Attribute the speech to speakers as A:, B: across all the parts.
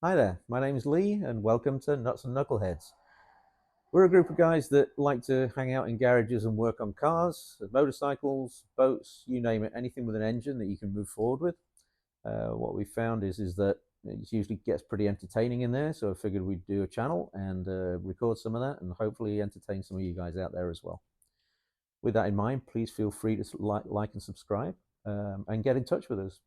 A: Hi there, my name's Lee and welcome to Nuts and Knuckleheads. We're a group of guys that like to hang out in garages and work on cars, motorcycles, boats, you name it, anything with an engine that you can move forward with. What we found is that it usually gets pretty entertaining in there, so I figured we'd do a channel and record some of that and hopefully entertain some of you guys out there as well. With that in mind, please feel free to like and subscribe and get in touch with us.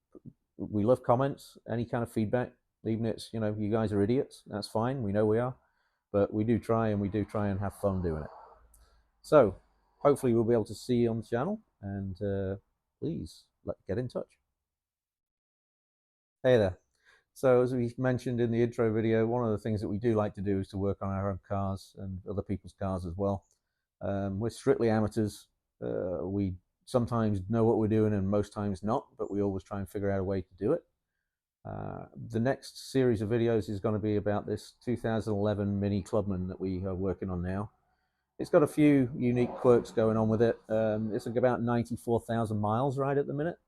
A: We love comments, any kind of feedback, even if it's, you guys are idiots, that's fine, we know we are, but we do try and have fun doing it. So hopefully we'll be able to see you on the channel, and please get in touch. Hey there. So as we mentioned in the intro video, one of the things that we do like to do is to work on our own cars and other people's cars as well. We're strictly amateurs. We sometimes know what we're doing and most times not, but we always try and figure out a way to do it. The next series of videos is going to be about this 2011 Mini Clubman that we are working on now. It's got a few unique quirks going on with it. It's about 94,000 miles right at the minute,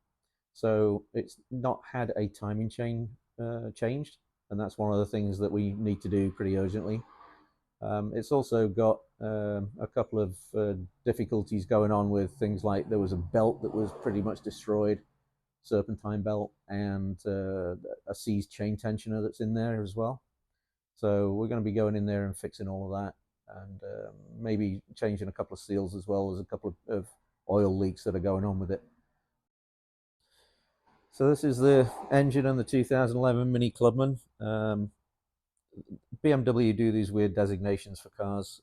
A: so it's not had a timing chain changed, and that's one of the things that we need to do pretty urgently. It's also got a couple of difficulties going on with things like there was a belt that was pretty much destroyed, Serpentine belt, and a seized chain tensioner that's in there as well. So we're going to be going in there and fixing all of that, and maybe changing a couple of seals as well as a couple of oil leaks that are going on with it. So this is the engine on the 2011 Mini Clubman. BMW do these weird designations for cars.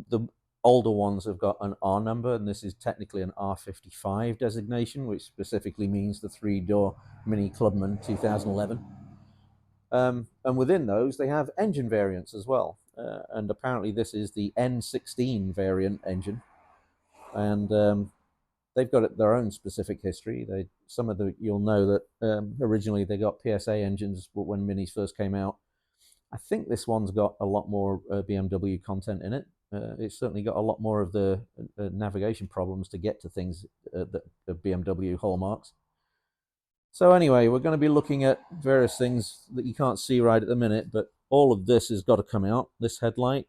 A: The older ones have got an R number, and this is technically an R55 designation, which specifically means the three-door Mini Clubman 2011. And within those, they have engine variants as well. And apparently this is the N16 variant engine. And they've got their own specific history. You'll know that originally they got PSA engines when Minis first came out. I think this one's got a lot more BMW content in it. It's certainly got a lot more of the navigation problems to get to things that the BMW hallmarks. So anyway, we're going to be looking at various things that you can't see right at the minute, but all of this has got to come out. This headlight,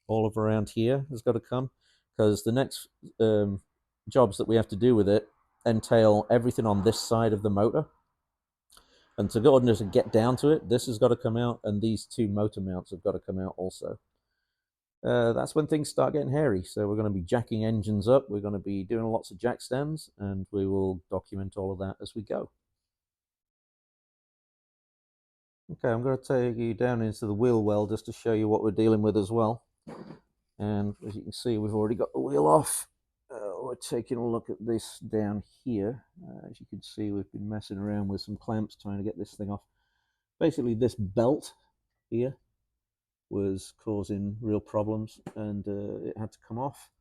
A: all of around here, has got to come, because the next jobs that we have to do with it entail everything on this side of the motor. And to go and get down to it, this has got to come out, and these two motor mounts have got to come out also. That's when things start getting hairy. So we're going to be jacking engines up. We're going to be doing lots of jack stems, and we will document all of that as we go. Okay, I'm going to take you down into the wheel well just to show you what we're dealing with as well. And as you can see, we've already got the wheel off. We're taking a look at this down here. As you can see, we've been messing around with some clamps trying to get this thing off. Basically, this belt here was causing real problems, and it had to come off.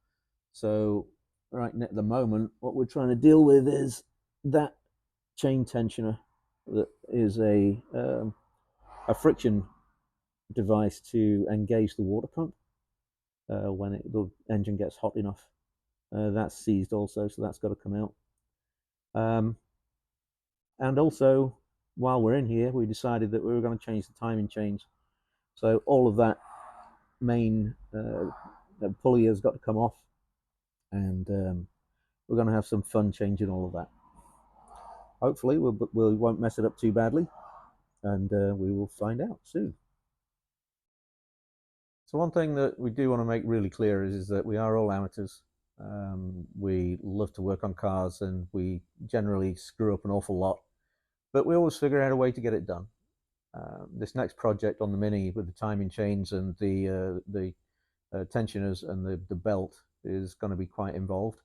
A: So right at the moment, what we're trying to deal with is that chain tensioner that is a friction device to engage the water pump when the engine gets hot enough. That's seized also, so that's got to come out. And also, while we're in here, we decided that we were going to change the timing chains. So all of that main pulley has got to come off, and we're going to have some fun changing all of that. Hopefully we won't mess it up too badly, and we will find out soon. So one thing that we do want to make really clear is that we are all amateurs. We love to work on cars, and we generally screw up an awful lot, but we always figure out a way to get it done. This next project on the Mini with the timing chains and the tensioners and the belt is going to be quite involved.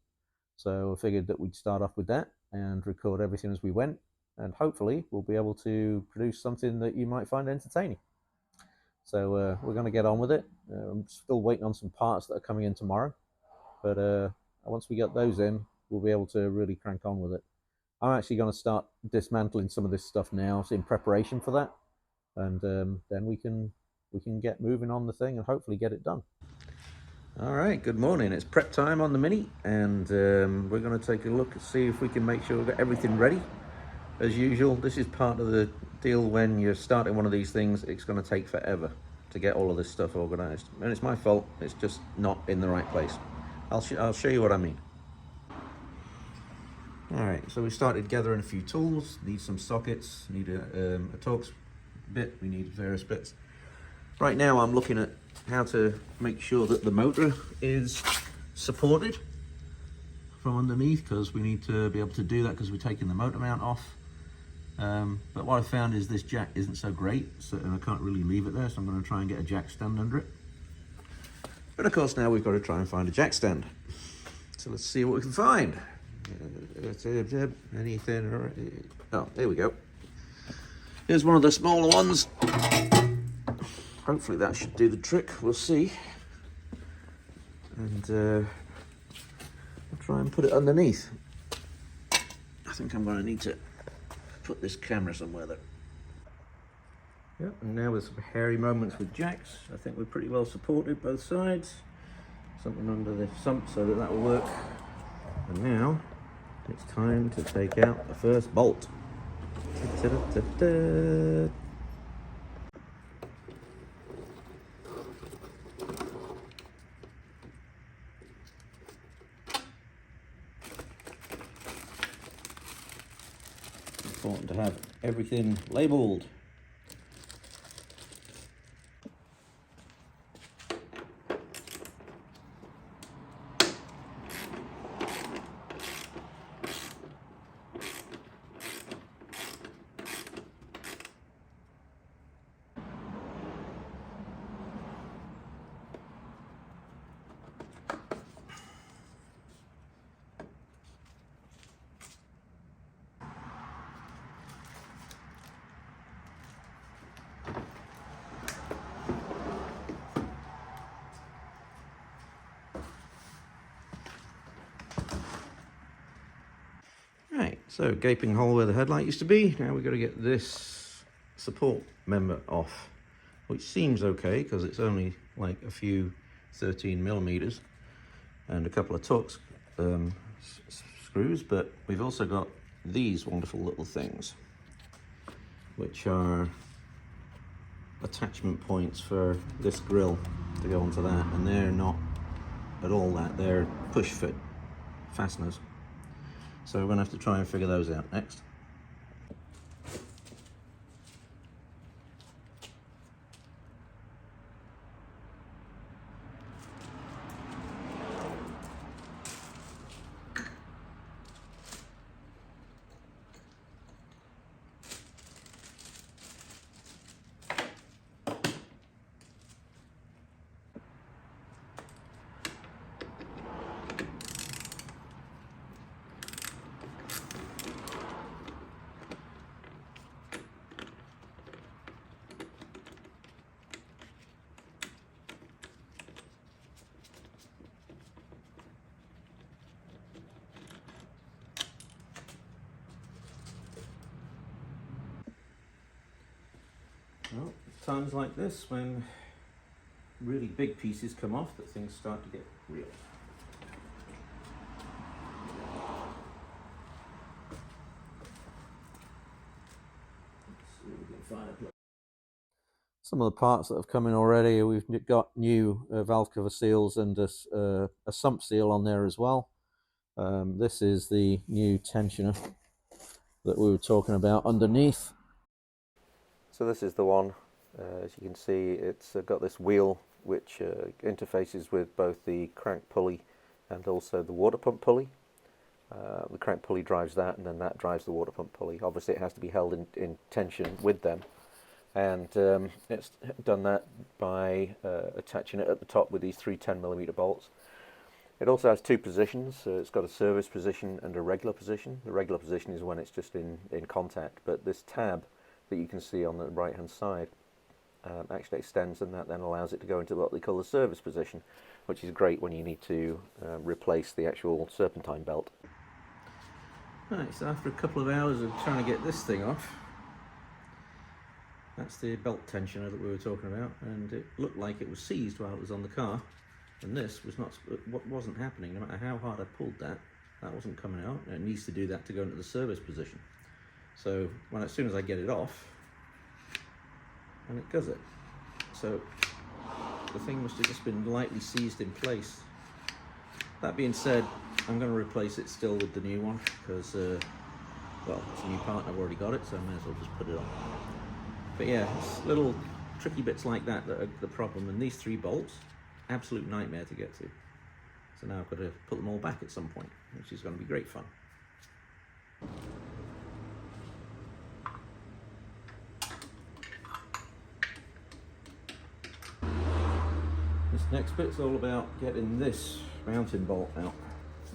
A: So I figured that we'd start off with that and record everything as we went, and hopefully we'll be able to produce something that you might find entertaining. So we're going to get on with it. I'm still waiting on some parts that are coming in tomorrow, but once we get those in, we'll be able to really crank on with it. I'm actually going to start dismantling some of this stuff now in preparation for that, and then we can get moving on the thing and hopefully get it done. All right, good morning. It's prep time on the Mini, and we're going to take a look and see if we can make sure we've got everything ready. as usual, this is part of the deal. When you're starting one of these things, it's going to take forever to get all of this stuff organized, and it's my fault. It's just not in the right place. I'll show you what I mean. All right, so we started gathering a few tools. Need some sockets, need a Torx bit, we need various bits. Right now I'm looking at how to make sure that the motor is supported from underneath, because we need to be able to do that because we're taking the motor mount off. But what I found is this jack isn't so great, and I can't really leave it there, so I'm going to try and get a jack stand under it. But of course now we've got to try and find a jack stand. So let's see what we can find. Anything? Oh, there we go. Here's one of the smaller ones. Hopefully that should do the trick. We'll see. And I'll try and put it underneath. I think I'm going to need to put this camera somewhere though. Yep, and now with some hairy moments with jacks, I think we're pretty well supported both sides. Something under the sump so that that will work. And now it's time to take out the first bolt. Ta-da-da-da. Important to have everything labeled. Right, so gaping hole where the headlight used to be. Now we've got to get this support member off, which seems okay because it's only like a few 13mm and a couple of Torx screws, but we've also got these wonderful little things, which are attachment points for this grill to go onto that, and they're not at all that, they're push fit fasteners. So we're going to have to try and figure those out next. Well, times like this, when really big pieces come off, that things start to get real. Let's see if we can find a place. Some of the parts that have come in already, we've got new valve cover seals and a sump seal on there as well. This is the new tensioner that we were talking about underneath. So this is the one. As you can see, it's got this wheel which interfaces with both the crank pulley and also the water pump pulley. The crank pulley drives that, and then that drives the water pump pulley. Obviously it has to be held in tension with them, and it's done that by attaching it at the top with these three 10mm bolts. It also has two positions, so it's got a service position and a regular position. The regular position is when it's just in contact, but this tab that you can see on the right hand side actually extends, and that then allows it to go into what they call the service position, which is great when you need to replace the actual serpentine belt. Right, so after a couple of hours of trying to get this thing off, that's the belt tensioner that we were talking about, and it looked like it was seized while it was on the car, and this was not what wasn't happening. No matter how hard I pulled that, that wasn't coming out, and it needs to do that to go into the service position. So as soon as I get it off, and it does it. So the thing must have just been lightly seized in place. That being said, I'm going to replace it still with the new one because, well, it's a new part and I've already got it, so I may as well just put it on. But yeah, it's little tricky bits like that that are the problem. And these 3 bolts, absolute nightmare to get to. So now I've got to put them all back at some point, which is going to be great fun. This next bit's all about getting this mounting bolt out,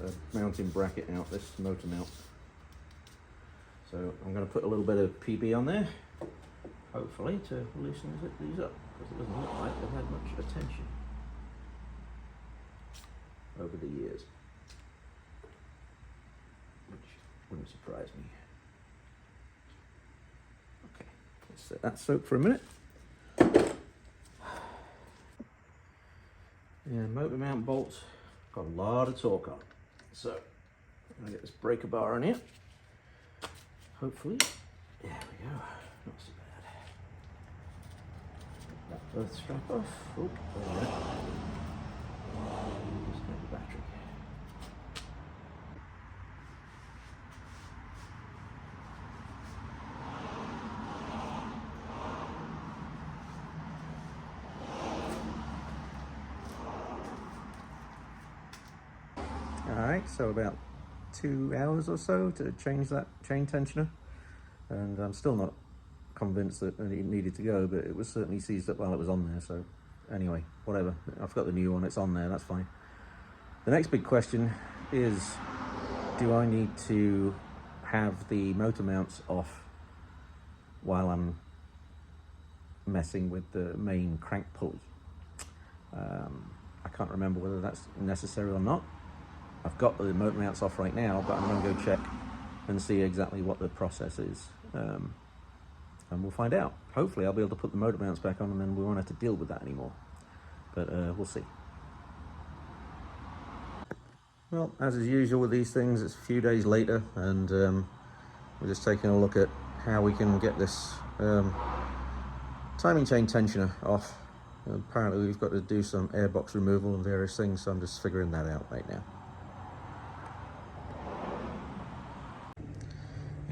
A: the mounting bracket out, this motor mount. So I'm going to put a little bit of PB on there, hopefully to loosen these up, because it doesn't look like they've had much attention over the years, which wouldn't surprise me. Okay, let's let that soak for a minute. Yeah, motor mount bolts got a lot of torque on, so I'm going to get this breaker bar on here. Hopefully, there we go, not so bad. That first strap off. Oh, there we go. Disconnect the battery. Alright, so about 2 hours or so to change that chain tensioner, and I'm still not convinced that it needed to go, but it was certainly seized up while it was on there. So anyway, whatever, I've got the new one, it's on there, that's fine. The next big question is, do I need to have the motor mounts off while I'm messing with the main crank pulley? I can't remember whether that's necessary or not. I've got the motor mounts off right now, but I'm going to go check and see exactly what the process is, and we'll find out. Hopefully I'll be able to put the motor mounts back on and then we won't have to deal with that anymore, but we'll see. Well, as is usual with these things, it's a few days later, and we're just taking a look at how we can get this timing chain tensioner off. Apparently we've got to do some airbox removal and various things, so I'm just figuring that out right now.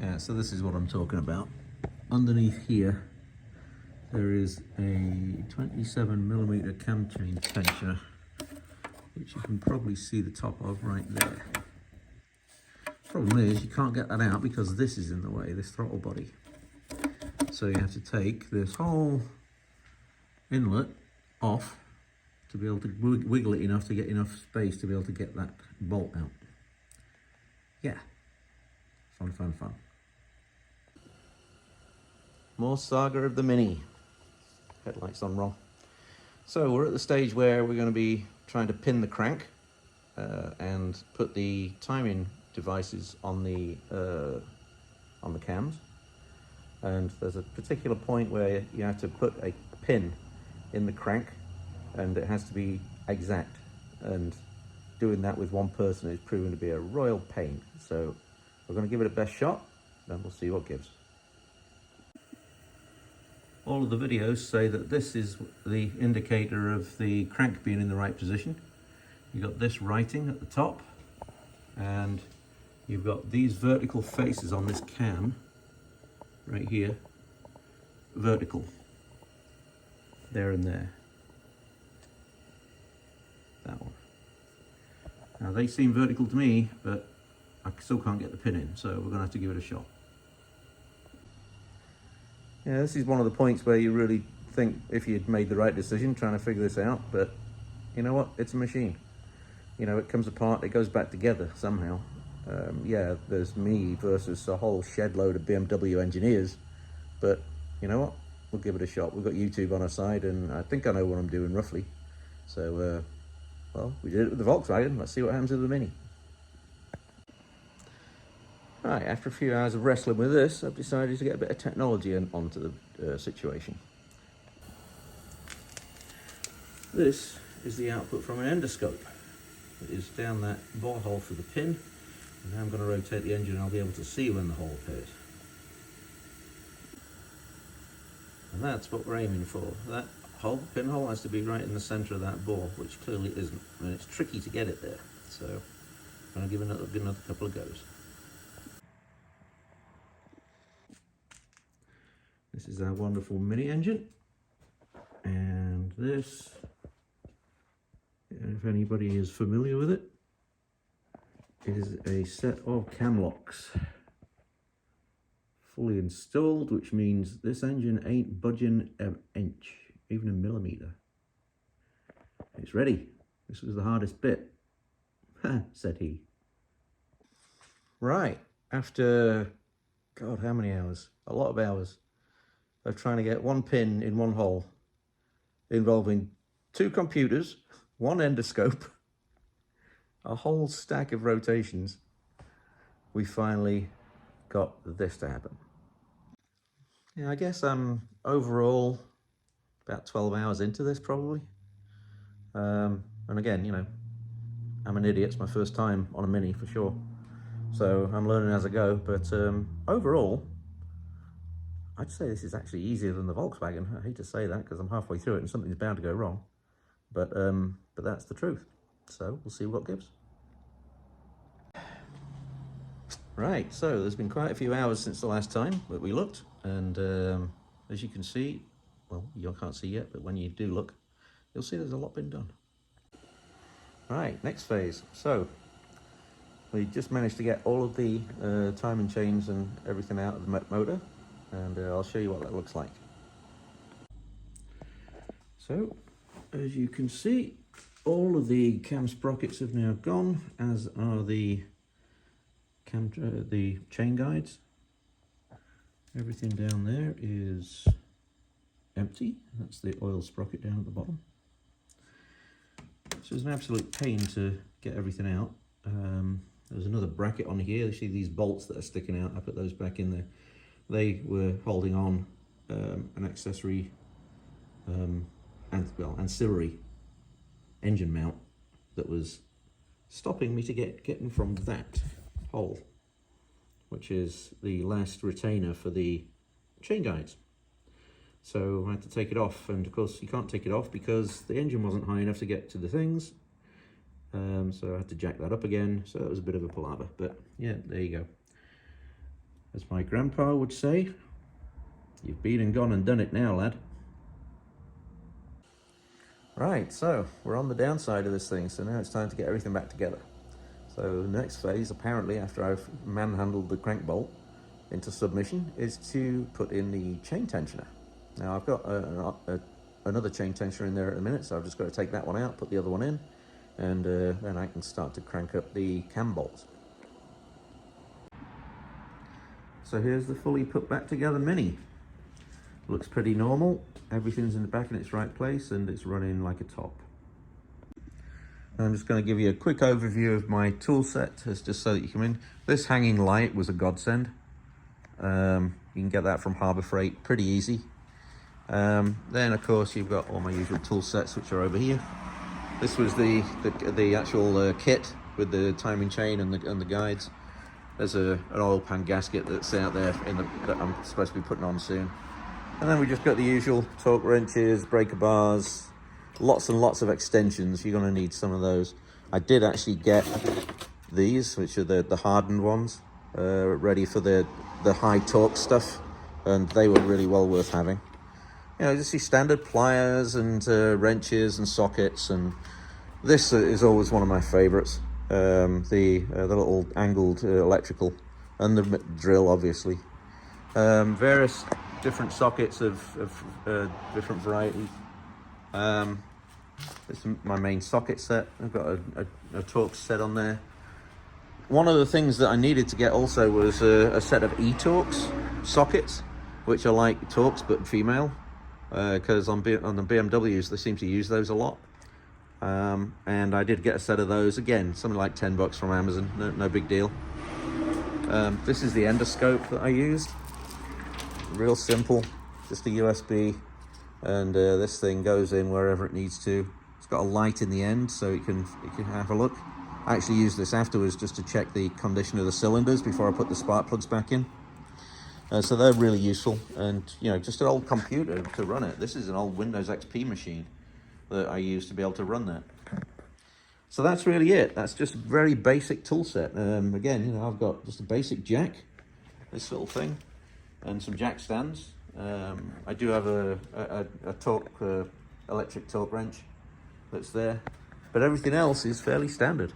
A: Yeah, so this is what I'm talking about. Underneath here, there is a 27mm cam chain tensioner, which you can probably see the top of right there. Problem is, you can't get that out because this is in the way, this throttle body. So you have to take this whole inlet off to be able to wiggle it enough to get enough space to be able to get that bolt out. Yeah, fun, fun, fun. More saga of the Mini. Headlights on wrong. So we're at the stage where we're going to be trying to pin the crank and put the timing devices on the cams. And there's a particular point where you have to put a pin in the crank, and it has to be exact. And doing that with one person is proving to be a royal pain. So we're going to give it a best shot, then we'll see what gives. All of the videos say that this is the indicator of the crank being in the right position. You've got this writing at the top, and you've got these vertical faces on this cam right here, vertical, there and there, that one. Now they seem vertical to me, but I still can't get the pin in, so we're gonna have to give it a shot. Yeah, this is one of the points where you really think if you'd made the right decision trying to figure this out, but you know what, it's a machine. You know, it comes apart, it goes back together somehow. Yeah, there's me versus a whole shed load of BMW engineers, but you know what, we'll give it a shot. We've got YouTube on our side, and I think I know what I'm doing roughly. So, well, we did it with the Volkswagen, let's see what happens with the Mini. Right, after a few hours of wrestling with this, I've decided to get a bit of technology onto the situation. This is the output from an endoscope. It is down that bore hole for the pin, and now I'm going to rotate the engine and I'll be able to see when the hole appears. And that's what we're aiming for. That pinhole has to be right in the center of that bore, which clearly isn't. And it's tricky to get it there. So I'm going to give another couple of goes. This is our wonderful Mini engine. And this, if anybody is familiar with it, is a set of cam locks. Fully installed, which means this engine ain't budging an inch, even a millimeter. It's ready. This was the hardest bit, said he. Right, after, God, how many hours? A lot of hours of trying to get one pin in one hole, involving 2 computers, 1 endoscope, a whole stack of rotations, we finally got this to happen. Yeah, I guess I'm overall about 12 hours into this probably. And again, you know, I'm an idiot. It's my first time on a Mini for sure. So I'm learning as I go, but overall, I'd say this is actually easier than the Volkswagen. I hate to say that because I'm halfway through it and something's bound to go wrong. But that's the truth. So we'll see what gives. Right, so there's been quite a few hours since the last time that we looked, and as you can see, well, you can't see yet, but when you do look, you'll see there's a lot been done. Right, next phase. So we just managed to get all of the timing chains and everything out of the motor, and I'll show you what that looks like. So, as you can see, all of the cam sprockets have now gone, as are the chain guides. Everything down there is empty. That's the oil sprocket down at the bottom. So it's an absolute pain to get everything out. There's another bracket on here. You see these bolts that are sticking out. I put those back in there. They were holding on an accessory, ancillary engine mount that was stopping me to getting from that hole, which is the last retainer for the chain guides. So I had to take it off, and of course you can't take it off because the engine wasn't high enough to get to the things. So I had to jack that up again, so that was a bit of a palaver, but yeah, there you go. As my grandpa would say, you've been and gone and done it now, lad. Right, so we're on the downside of this thing, so now it's time to get everything back together. So the next phase, apparently, after I've manhandled the crank bolt into submission, is to put in the chain tensioner. Now I've got another chain tensioner in there at the minute, so I've just got to take that one out, put the other one in, and then I can start to crank up the cam bolts. So here's the fully put back together Mini. Looks pretty normal. Everything's in the back in its right place, and it's running like a top. I'm just going to give you a quick overview of my tool set, just so that you come in. This hanging light was a godsend. You can get that from Harbor Freight pretty easy. Then of course you've got all my usual tool sets, which are over here. This was the actual kit with the timing chain and the guides. There's an oil pan gasket that's out there that I'm supposed to be putting on soon. And then we just got the usual torque wrenches, breaker bars, lots and lots of extensions. You're going to need some of those. I did actually get these, which are the hardened ones, ready for the high torque stuff, and they were really well worth having. You know, just your standard pliers and wrenches and sockets, and this is always one of my favorites. The little angled electrical, and the drill, obviously. Various different sockets of different varieties. This is my main socket set. I've got a Torx set on there. One of the things that I needed to get also was a set of e-Torx sockets, which are like Torx but female, because on the BMWs they seem to use those a lot. And I did get a set of those, again, something like $10 from Amazon, no big deal. This is the endoscope that I used. Real simple, just a USB, and this thing goes in wherever it needs to. It's got a light in the end, so you can have a look. I actually used this afterwards just to check the condition of the cylinders before I put the spark plugs back in. So they're really useful, and just an old computer to run it. This is an old Windows XP machine that I use to be able to run that. So that's really it. That's just a very basic tool set. Again, I've got just a basic jack, this little thing, and some jack stands. I do have a electric torque wrench that's there, but everything else is fairly standard.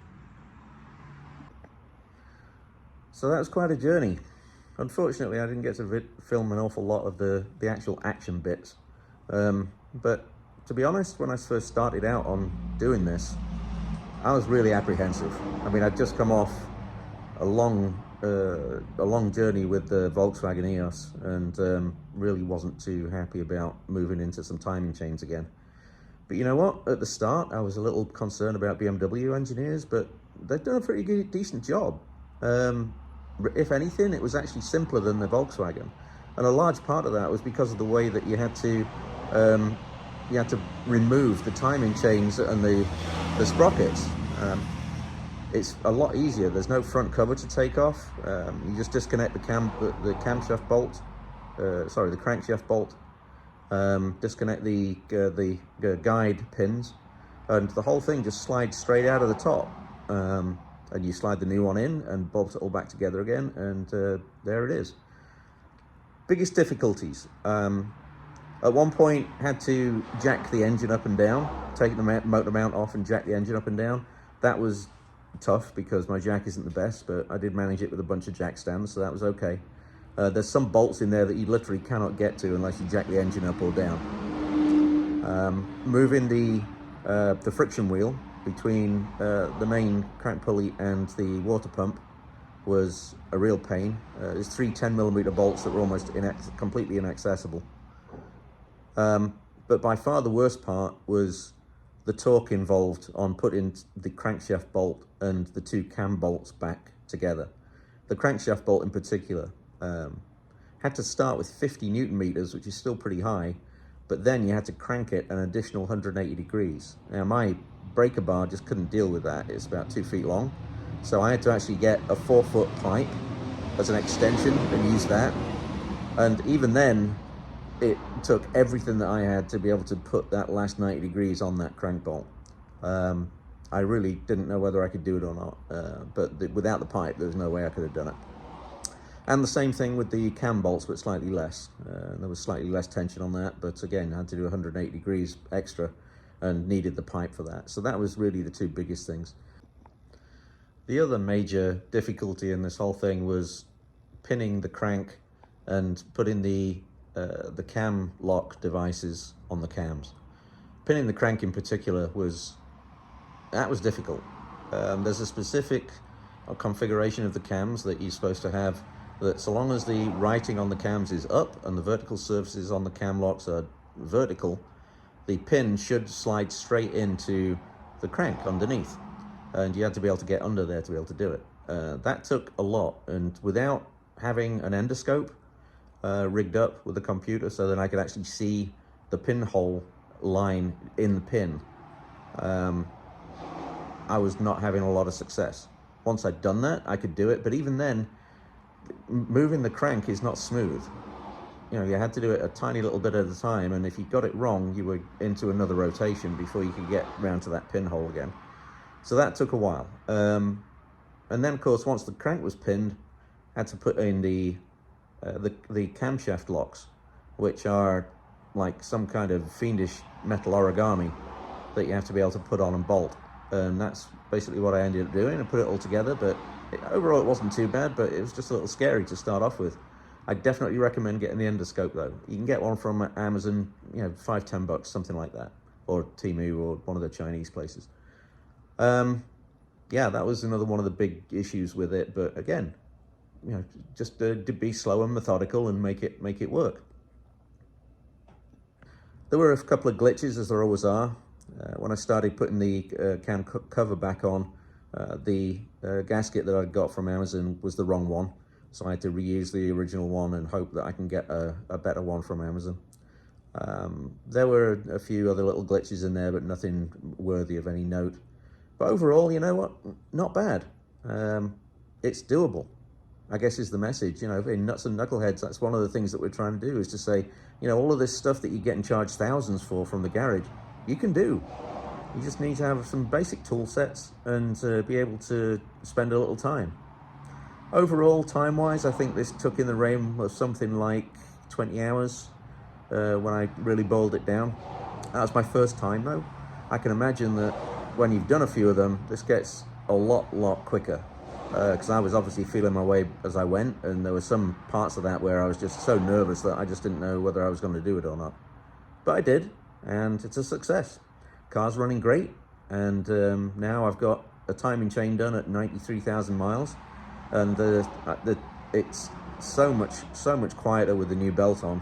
A: So that was quite a journey. Unfortunately, I didn't get to film an awful lot of the actual action bits. But to be honest, when I first started out on doing this, I was really apprehensive. I mean, I'd just come off a long journey with the Volkswagen EOS, and really wasn't too happy about moving into some timing chains again. But you know what? At the start, I was a little concerned about BMW engineers, but they've done a pretty decent job. If anything, it was actually simpler than the Volkswagen, and a large part of that was because of the way that you had to remove the timing chains and the sprockets. It's a lot easier. There's no front cover to take off. You just disconnect the camshaft bolt, the crankshaft bolt. Disconnect the guide pins, and the whole thing just slides straight out of the top. And you slide the new one in and bolt it all back together again, and there it is. Biggest difficulties. At one point, had to jack the engine up and down, take the motor mount off and jack the engine up and down. That was tough because my jack isn't the best, but I did manage it with a bunch of jack stands, so that was okay. There's some bolts in there that you literally cannot get to unless you jack the engine up or down. Moving the friction wheel between the main crank pulley and the water pump was a real pain. There's 3 10mm bolts that were almost completely inaccessible. But by far the worst part was the torque involved on putting the crankshaft bolt and the 2 cam bolts back together. The crankshaft bolt in particular had to start with 50 Newton meters, which is still pretty high, but then you had to crank it an additional 180 degrees. Now my breaker bar just couldn't deal with that. It's about 2 feet long, so I had to actually get a 4-foot pipe as an extension and use that. And even then, it took everything that I had to be able to put that last 90 degrees on that crank bolt. I really didn't know whether I could do it or not, but without the pipe, there was no way I could have done it. And the same thing with the cam bolts, but slightly less. There was slightly less tension on that, but again, I had to do 180 degrees extra and needed the pipe for that. So that was really the 2 biggest things. The other major difficulty in this whole thing was pinning the crank and putting the cam lock devices on the cams. Pinning the crank in particular was difficult. There's a specific configuration of the cams that you're supposed to have, that so long as the writing on the cams is up and the vertical surfaces on the cam locks are vertical, the pin should slide straight into the crank underneath, and you had to be able to get under there to be able to do it. That took a lot, and without having an endoscope rigged up with the computer so that I could actually see the pinhole line in the pin, I was not having a lot of success. Once I'd done that, I could do it, but even then, moving the crank is not smooth. You had to do it a tiny little bit at a time, and if you got it wrong, you were into another rotation before you could get round to that pinhole again. So that took a while. And then, of course, once the crank was pinned, I had to put in the camshaft locks, which are like some kind of fiendish metal origami that you have to be able to put on and bolt. And that's basically what I ended up doing. I put it all together, but overall it wasn't too bad, but it was just a little scary to start off with. I definitely recommend getting the endoscope though. You can get one from Amazon, $5-10, something like that, or Temu, or one of the Chinese places. Yeah, that was another one of the big issues with it, but again, just to be slow and methodical and make it work. There were a couple of glitches, as there always are. When I started putting the cam cover back on, the gasket that I got from Amazon was the wrong one, so I had to reuse the original one and hope that I can get a better one from Amazon. There were a few other little glitches in there, but nothing worthy of any note. But overall, you know what? Not bad. It's doable. I guess is the message, you know, in Nuts and Knuckleheads. That's one of the things that we're trying to do, is to say, you know, all of this stuff that you're getting charged thousands for from the garage, you can do. You just need to have some basic tool sets and be able to spend a little time. Overall, time-wise, I think this took in the realm of something like 20 hours when I really boiled it down. That was my first time though. I can imagine that when you've done a few of them, this gets a lot quicker. Because I was obviously feeling my way as I went, and there were some parts of that where I was just so nervous that I just didn't know whether I was going to do it or not. But I did, and it's a success. Car's running great, and now I've got a timing chain done at 93,000 miles, and it's so much quieter with the new belt on,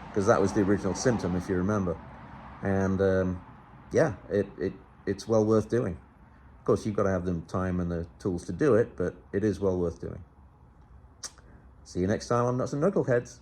A: because that was the original symptom, if you remember. And yeah, it's well worth doing. Of course, you've got to have the time and the tools to do it, but it is well worth doing. See you next time on Nuts and Knuckleheads.